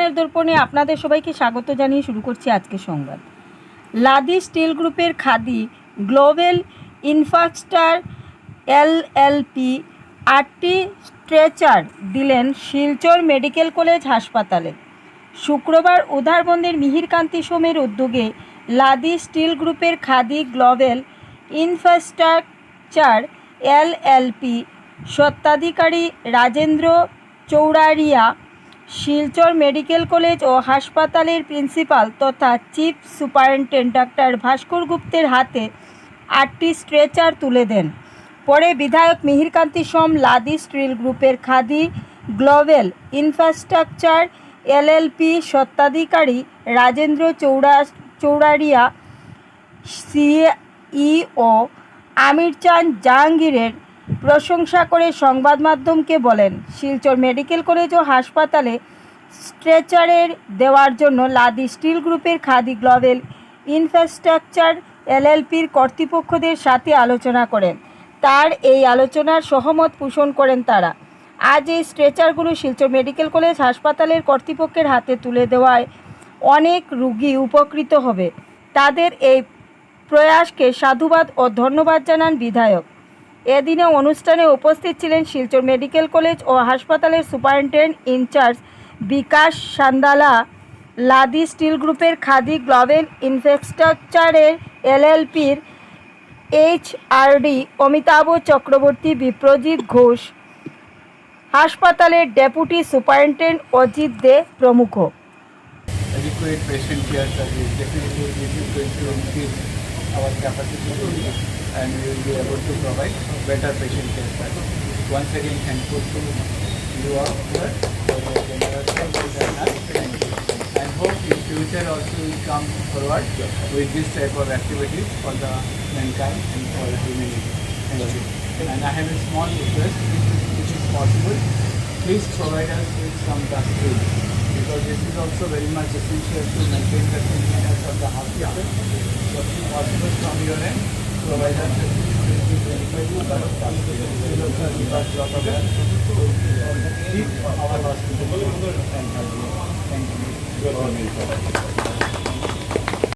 সমাচার দর্পণে আপনাদের সবাইকে স্বাগত জানিয়ে শুরু করছি আজকের সংবাদ। লাদি স্টিল গ্রুপের খাদি গ্লোবাল ইনফ্রাস্ট্রাকচার এলএলপি 8টি স্ট্রেচার দিলেন শিলচর মেডিকেল কলেজ হাসপাতালে। শুক্রবার উধারবন্দের মিহিরকান্তি সোমের উদ্যোগে লাদি স্টিল গ্রুপের খাদি গ্লোবাল ইনফ্রাস্ট্রাকচার এলএলপি স্বত্বাধিকারী রাজেন্দ্র চৌড়ারিয়া, শিলচর মেডিকেল কলেজ ও হাসপাতালের প্রিন্সিপাল তথা চিফ সুপারিনটেন্ডেন্ট ডাক্তার ভাস্কর গুপ্তের হাতে 8টি স্ট্রেচার তুলে দেন। পরে বিধায়ক মিহিরকান্তি সোম, লাদি স্টিল গ্রুপের খাদি গ্লোবাল ইনফ্রাস্ট্রাকচার এলএলপি স্বত্বাধিকারী রাজেন্দ্র চৌড়ারিয়া, সিইও আমির চাঁদ জাহাঙ্গীরের প্রশংসা করে সংবাদ মাধ্যমকে বলেন, শিলচর মেডিকেল কলেজ ও হাসপাতালে স্ট্রেচারের দেওয়ার জন্য লাদি স্টিল গ্রুপের খাদি গ্লোবাল ইনফ্রাস্ট্রাকচার এলএলপির কর্তৃপক্ষদের সাথে আলোচনা করেন। তার এই আলোচনার সহমত পোষণ করেন তারা। আজ এই স্ট্রেচারগুলো শিলচর মেডিকেল কলেজ হাসপাতালের কর্তৃপক্ষের হাতে তুলে দেওয়ায় অনেক রোগী উপকৃত হবে। তাদের এই প্রয়াসকে সাধুবাদ ও ধন্যবাদ জানান বিধায়ক। এদিনে অনুষ্ঠানে উপস্থিত ছিলেন শিলচর মেডিকেল কলেজ ও হাসপাতালের সুপারিনটেন্ডেন্ট ইনচার্জ বিকাশ সান্দালা, লাদি স্টিল গ্রুপের খাদি গ্লোবাল ইনফ্রাস্ট্রাকচারের এলএলপির এইচআরডি অমিতাভ চক্রবর্তী, বিপ্রজিৎ ঘোষ, হাসপাতালের ডেপুটি সুপারিনটেন্ডেন্ট অজিত দে প্রমুখ। Adequate patient care service, definitely this is going to increase our capacity and we will be able to provide better patient care service. Once again, thankful to you all sir, for your generosity and and hope in future also will come forward with this type of activities for the mankind and for the humanity. Thank you. And I have a small request, which is possible, please provide us with some dustbins, because this is also very much essential to maintain the cleanliness of the hospital. So if possible from your end, provide us with keep our hospital and healthy. Thank you.